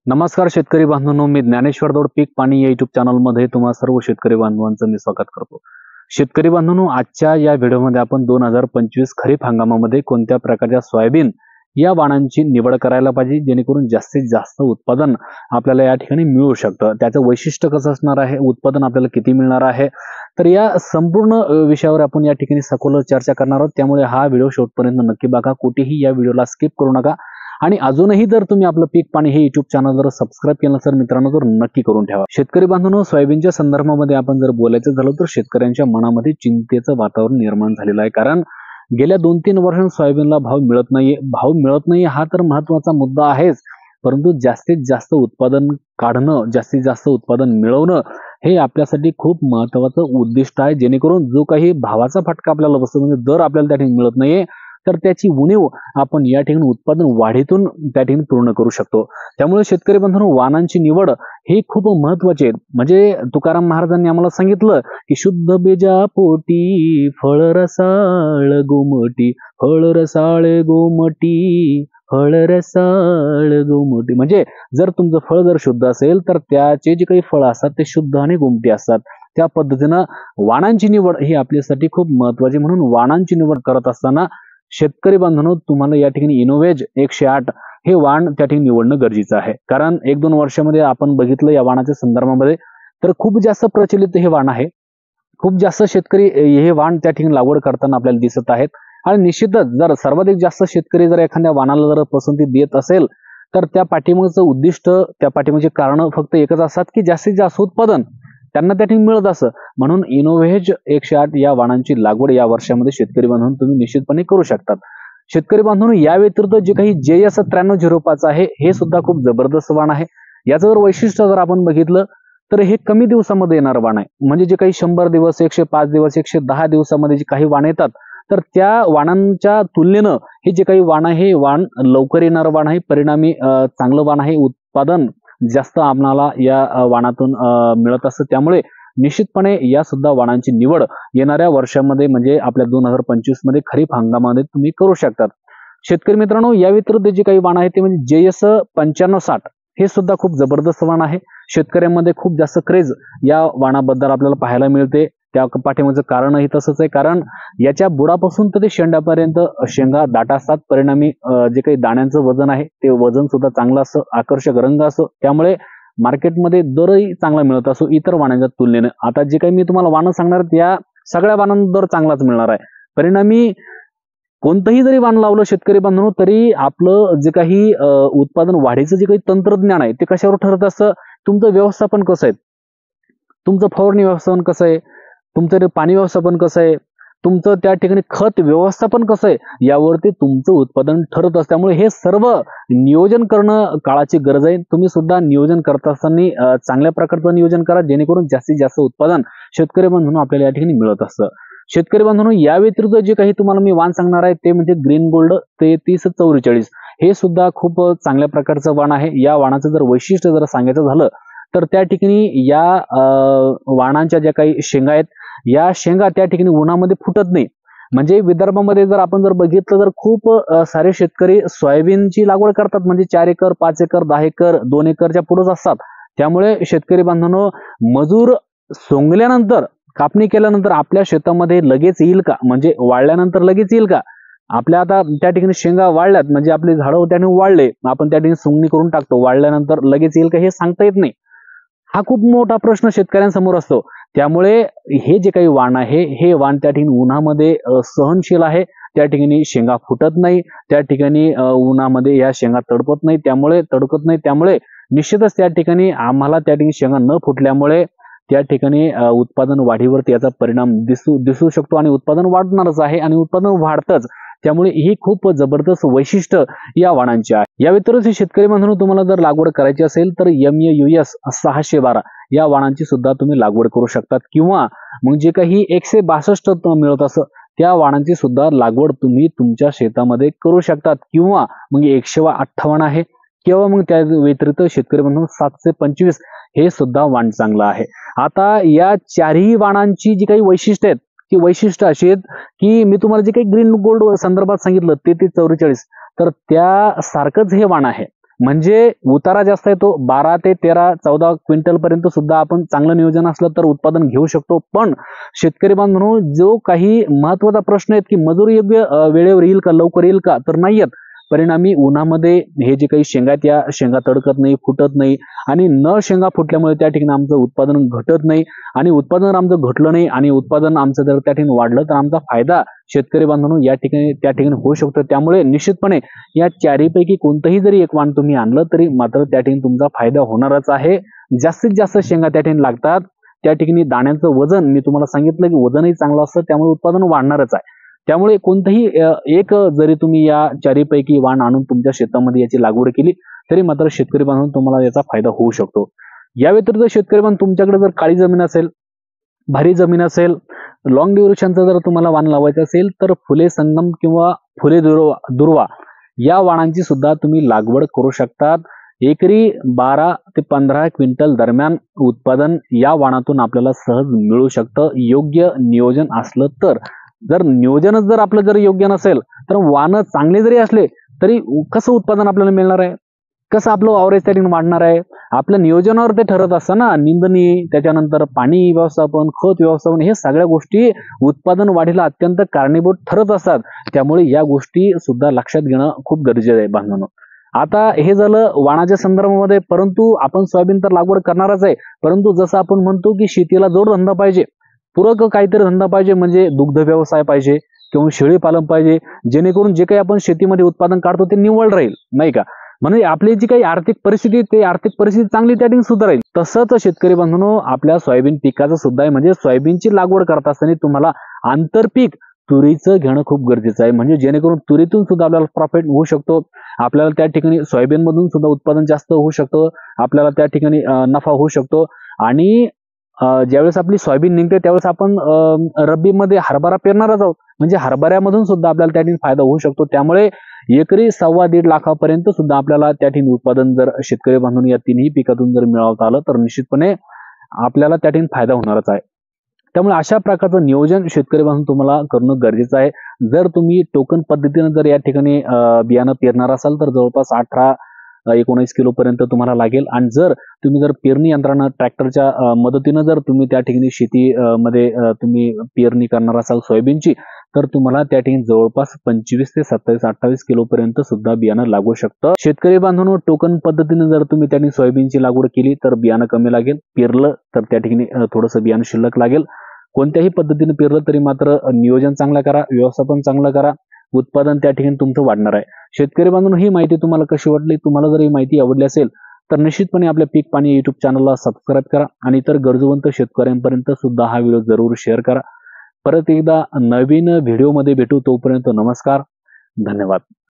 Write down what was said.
नमस्कार शेतकरी बांधवांनो, मी ज्ञानेश्वर दौड पीक पाणी या युट्यूब चॅनलमध्ये तुम्हा सर्व शेतकरी बांधवांचं मी स्वागत करतो। शेतकरी बांधवांनो, आजच्या या व्हिडिओमध्ये आपण 2025 खरीप हंगामामध्ये कोणत्या प्रकारच्या सोयाबीन या वाणांची निवड करायला पाहिजे जेणेकरून जास्तीत जास्त उत्पादन आपल्याला या ठिकाणी मिळू शकतं। त्याचं वैशिष्ट्य कसं असणार आहे, उत्पादन आपल्याला किती मिळणार आहे, तर या संपूर्ण विषयावर आपण या ठिकाणी सखोल चर्चा करणार आहोत। त्यामुळे हा व्हिडिओ शेवटपर्यंत नक्की बघा, कुठेही या व्हिडिओला स्किप करू नका। आणि अजूनही जर तुम्ही आपलं पीक पाणी हे युट्यूब चॅनल जर सबस्क्राईब केलं तर मित्रांनो तर नक्की करून ठेवा। शेतकरी बांधवांनो, सोयाबीनच्या संदर्भामध्ये आपण जर बोलायचं झालं तर शेतकऱ्यांच्या मनामध्ये चिंतेचं वातावरण निर्माण झालेलं आहे। कारण गेल्या 2-3 वर्षांत सोयाबीनला भाव मिळत नाही हा तर महत्त्वाचा मुद्दा आहेच, परंतु जास्तीत जास्त उत्पादन काढणं, जास्तीत जास्त उत्पादन मिळवणं हे आपल्यासाठी खूप महत्त्वाचं उद्दिष्ट आहे। जेणेकरून जो काही भावाचा फटका आपल्याला बसतो, म्हणजे दर आपल्याला त्या ठिकाणी मिळत नाहीये, तर त्याची उणीव आपण या ठिकाणी उत्पादन वाढीतून त्या ठिकाणी पूर्ण करू शकतो। त्यामुळे शेतकरी बांधवांनो, वाणांची निवड ही खूप महत्त्वाची आहे। म्हणजे तुकाराम महाराजांनी आम्हाला सांगितलं की शुद्ध बीजा पोटी फळ रसाळ गोमटी, फळ रसाळ गोमटी, फळ रसाळ गोमटी। म्हणजे जर तुमचं फळ जर शुद्ध असेल तर त्याचे जे काही फळ असतात ते शुद्ध आणि गोमटी असतात। त्या पद्धतीनं वाणांची निवड ही आपल्यासाठी खूप महत्त्वाची, म्हणून वाणांची निवड करत असताना शेतकरी बांधवांनो, तुम्हाला या ठिकाणी इनोव्हेज 108 हे वाण त्या ठिकाणी निवडणं गरजेचं आहे। कारण 1-2 वर्षामध्ये आपण बघितलं या वाणाच्या संदर्भामध्ये तर खूप जास्त प्रचलित हे वाण आहे। खूप जास्त शेतकरी हे वाण त्या ठिकाणी लागवड करताना आपल्याला दिसत आहेत। आणि निश्चितच जर सर्वाधिक जास्त शेतकरी जर एखाद्या वाणाला जर पसंती देत असेल तर त्या पाठीमागचं उद्दिष्ट, त्या पाठीमागचे कारण फक्त एकच असतात की जास्तीत जास्त उत्पादन त्यांना त्या ठिकाणी मिळत असं। म्हणून इनोव्हेज 108 या वाणांची लागवड या वर्षामध्ये शेतकरी बांधवांनो तुम्ही निश्चितपणे करू शकतात। शेतकरी बांधवांनो, या व्यतिरिक्त जे काही JS 9305 आहे हे सुद्धा खूप जबरदस्त वाण आहे। याचं जर वैशिष्ट्य जर आपण बघितलं तर हे कमी दिवसामध्ये येणार वाण आहे। म्हणजे जे काही 100 दिवस, 105 दिवस, 110 दिवसामध्ये जे काही वाण येतात तर त्या वाणांच्या तुलनेनं हे जे काही वाण आहे हे वाण लवकर येणार वाण आहे, परिणामी चांगलं वाण आहे, उत्पादन जास्त आपल्याला या वाणातून मिळत असतं। त्यामुळे निश्चितपणे या सुद्धा वाणांची निवड येणाऱ्या वर्षामध्ये म्हणजे आपल्या 2025 मध्ये खरीप हंगामामध्ये तुम्ही करू शकतात। शेतकरी मित्रांनो, या व्यतिरिक्त जे काही वाण आहे ते म्हणजे JS 9560 हे सुद्धा खूप जबरदस्त वाण आहे। शेतकऱ्यांमध्ये खूप जास्त क्रेज या वाणाबद्दल आपल्याला पाहायला मिळते। त्या पाठीमागचं कारणही तसंच आहे, कारण याच्या बुडापासून तर ते शेंड्यापर्यंत शेंगा दाट असतात, परिणामी जे काही दाण्यांचं वजन आहे ते वजन सुद्धा चांगलं असतं, आकर्षक रंग असतो, त्यामुळे मार्केटमध्ये दरही चांगला मिळत असतो इतर वाणांच्या तुलनेने। आता जे काही मी तुम्हाला वाण सांगणार त्या सगळ्या वाणांना दर चांगलाच मिळणार आहे। परिणामी कोणतंही जरी वाण लावलं शेतकरी बांधवांनो तरी आपलं जे काही उत्पादन वाढीचं जे काही तंत्रज्ञान आहे ते कशावर ठरत असतं, तुमचं व्यवस्थापन कसं आहे, तुमचं फवारणी व्यवस्थापन कसं आहे, तुमचं पाणी व्यवस्थापन कसं आहे, तुमचं त्या ठिकाणी खत व्यवस्थापन कसं आहे, यावरती तुमचं उत्पादन ठरत असतं। त्यामुळे हे सर्व नियोजन करणं काळाची गरज आहे। तुम्ही सुद्धा नियोजन करत असताना चांगल्या प्रकारचं नियोजन करा, जेणेकरून जास्तीत जास्त उत्पादन शेतकरी बांधवांनो आपल्याला या ठिकाणी मिळत असतं। शेतकरी बांधवांनो, या व्यतिरिक्त जे काही तुम्हाला मी वाण सांगणार आहे ते म्हणजे ग्रीन गोल्ड 3344 हे सुद्धा खूप चांगल्या प्रकारचं वाण आहे। या वाणाचं जर वैशिष्ट्य जर सांगायचं झालं तर त्या ठिकाणी या वाणांच्या ज्या काही शेंगा आहेत या शेंगा त्या ठिकाणी उन्हामध्ये फुटत नाही। म्हणजे विदर्भामध्ये जर आपण जर बघितलं तर खूप सारे शेतकरी सोयाबीनची लागवड करतात, म्हणजे 4 एकर, 5 एकर, 10 एकर, 2 एकरच्या पुढेच असतात। त्यामुळे शेतकरी बांधवांनो, मजूर सोंगल्यानंतर, कापणी केल्यानंतर आपल्या शेतामध्ये लगेच येईल का, म्हणजे वाळल्यानंतर लगेच येईल का, आपल्या आता त्या ठिकाणी शेंगा वाळल्यात म्हणजे आपले झाडं त्या ठिकाणी वाळले, आपण त्या ठिकाणी सोंगणी करून टाकतो, वाळल्यानंतर लगेच येईल का हे सांगता येत नाही। हा खूप मोठा प्रश्न शेतकऱ्यांसमोर असतो। त्यामुळे हे जे काही वाण आहे हे वाण त्या ठिकाणी उन्हामध्ये सहनशील आहे, त्या ठिकाणी शेंगा फुटत नाही, त्या ठिकाणी उन्हामध्ये या शेंगा तडकत नाही। त्यामुळे निश्चितच त्या ठिकाणी आम्हाला त्या ठिकाणी शेंगा न फुटल्यामुळे त्या ठिकाणी उत्पादन वाढीवरती याचा परिणाम दिसू शकतो आणि उत्पादन वाढणारच आहे आणि उत्पादन वाढतंच। त्यामुळे ही खूप जबरदस्त वैशिष्ट्य या वाणांची आहे। या व्यतिरिक्त शेतकरी बांधवांनो, तुम्हाला जर लागवड करायची असेल तर MAUS 612 या वाणांची सुद्धा तुम्ही लागवड करू शकतात, किंवा मग जे काही 162 मिळत असं त्या वाणांची सुद्धा लागवड तुम्ही तुमच्या शेतामध्ये करू शकतात, किंवा मग 158 आहे, किंवा मग त्या व्यतिरिक्त शेतकरी बांधवांनो 725 हे सुद्धा वाण चांगलं आहे। आता या चारही वाणांची जी काही वैशिष्ट्य आहेत की वैशिष्ट्य अशी आहेत की मी तुम्हाला जे काही ग्रीन गोल्ड संदर्भात सांगितलं 3344 तर त्या सारखंच हे वाण आहे। म्हणजे उतारा जास्त आहे, तो 12 ते 13 14 क्विंटल पर्यंत सुद्धा आपण चांगलं नियोजन असलं तर उत्पादन घेऊ शकतो. पण शेतकरी बांधवांनो, जो काही महत्वाचा प्रश्न आहे की मजूर योग्य वेळेवर येईल का, लवकर येईल का, तर नाही येत. परिणामी उन्हामध्ये हे जे काही शेंगा, त्या शेंगा तडकत नाही, फुटत नाही आणि न शेंगा फुटल्यामुळे त्या ठिकाणी आमचं उत्पादन घटत नाही. आणि उत्पादन आमचं घटलं नाही आणि उत्पादन आमचं जर त्या ठिकाणी वाढलं तर आमचा फायदा शेतकरी बांधवांनो या ठिकाणी त्या ठिकाणी होऊ शकतो. त्यामुळे निश्चितपणे या चारीपैकी कोणतंही जरी एक वाण तुम्ही आणलं तरी मात्र त्या ठिकाणी तुमचा फायदा होणारच आहे. जास्तीत जास्त शेंगा त्या ठिकाणी लागतात. त्या ठिकाणी दाण्यांचं वजन मी तुम्हाला सांगितलं की वजनही चांगलं असतं, त्यामुळे उत्पादन वाढणारच आहे. त्यामुळे कोणतंही एक जरी तुम्ही या चारीपैकी वाण आणून तुमच्या शेतामध्ये याची लागवड केली तरी मात्र शेतकरी बांधवांनो तुम्हाला याचा फायदा होऊ शकतो. या व्यतिरिक्त शेतकरी बांधव, तुमच्याकडे जर काळी जमीन असेल, भारी जमीन असेल, लॉंग ड्युरेशनचं जर तुम्हाला वाण लावायचं असेल तर फुले संगम किंवा फुले दुर्वा या वाणांची सुद्धा तुम्ही लागवड करू शकतात. एकरी 12 ते 15 क्विंटल दरम्यान उत्पादन या वाणातून आपल्याला सहज मिळू शकतं, योग्य नियोजन असलं तर. जर नियोजनच जर आपलं जर योग्य नसेल तर वाण चांगले जरी असले तरी कसं उत्पादन आपल्याला मिळणार आहे, कसं आपलं अवरेज त्याने वाढणार आहे. आपल्या नियोजनावर ते ठरत असतं ना. निंदणी, त्याच्यानंतर पाणी व्यवस्थापन, खत व्यवस्थापन, हे सगळ्या गोष्टी उत्पादन वाढीला अत्यंत कारणीभूत ठरत असतात. त्यामुळे या गोष्टी सुद्धा लक्षात घेणं खूप गरजेचं आहे बांधवांनो. आता हे झालं वाणाच्या संदर्भामध्ये. परंतु आपण सोयाबीन तर लागवड करणारच आहे, परंतु जसं आपण म्हणतो की शेतीला जोडधंदा पाहिजे, पूरक काहीतरी धंदा पाहिजे, म्हणजे दुग्ध व्यवसाय पाहिजे किंवा शेळी पालन पाहिजे, जेणेकरून जे काही आपण शेतीमध्ये उत्पादन काढतो ते निव्वळ राहील, नाही का. म्हणजे आपली जी काही आर्थिक परिस्थिती, ते आर्थिक परिस्थिती चांगली त्या ठिकाणी सुधारेल. तसंच शेतकरी बांधवांनो, आपल्या सोयाबीन पिकाचं सुद्धा आहे. म्हणजे सोयाबीनची लागवड करत असताना तुम्हाला आंतरपीक तुरीचं घेणं खूप गरजेचं आहे, म्हणजे जेणेकरून तुरीतून सुद्धा आपल्याला प्रॉफिट होऊ शकतो. आपल्याला त्या ठिकाणी सोयाबीन मधून सुद्धा उत्पादन जास्त होऊ शकतं, आपल्याला त्या ठिकाणी नफा होऊ शकतो. आणि ज्यावेळेस आपली सोयाबीन निघते त्यावेळेस आपण रब्बीमध्ये हरभरा पेरणारच आहोत, म्हणजे हरभऱ्यामधून सुद्धा आपल्याला त्या ठिकाणी फायदा होऊ शकतो. त्यामुळे एकरी 1.25 लाखापर्यंत सुद्धा आपल्याला त्या ठिकाणी उत्पादन जर शेतकरी बांधून या तिन्ही पिकातून जर मिळवता आलं तर निश्चितपणे आपल्याला त्या ठिकाणी फायदा होणारच आहे. त्यामुळे अशा प्रकारचं नियोजन शेतकरी बांधून तुम्हाला करणं गरजेचं आहे. जर तुम्ही टोकन पद्धतीने जर या ठिकाणी बियाणं पेरणार असाल तर जवळपास 18-19 किलो पर्यंत तुम्हाला लागेल. आणि जर तुम्ही पेरणी यंत्रणा ट्रॅक्टरच्या मदतीनं जर तुम्ही त्या ठिकाणी शेती मध्ये तुम्ही पेरणी करणार असाल सोयाबीनची, तर तुम्हाला त्या ठिकाणी जवळपास 25 ते 27-28 किलो पर्यंत सुद्धा बियाणं लागू शकतं. शेतकरी बांधवांनो, टोकन पद्धतीने जर तुम्ही त्या ठिकाणी सोयाबीनची लागवड केली तर बियाणं कमी लागेल, पेरलं तर त्या ठिकाणी थोडंसं बियाणं शिल्लक लागेल. कोणत्याही पद्धतीने पेरलं तरी मात्र नियोजन चांगलं करा, व्यवस्थापन चांगलं करा, उत्पादन त्या ठिकाणी तुमचं वाढणार आहे. शेतकरी बांधवांनो, ही माहिती तुम्हाला कशी वाटली? तुम्हाला जर ही माहिती आवडली असेल तर निश्चितपणे आपल्या पीक पाणी YouTube चॅनलला सबस्क्राईब करा आणि इतर गरजवंत शेतकऱ्यांपर्यंत सुद्धा हा व्हिडिओ जरूर शेअर करा. परत एकदा नवीन व्हिडिओमध्ये भेटू, तोपर्यंत नमस्कार, धन्यवाद.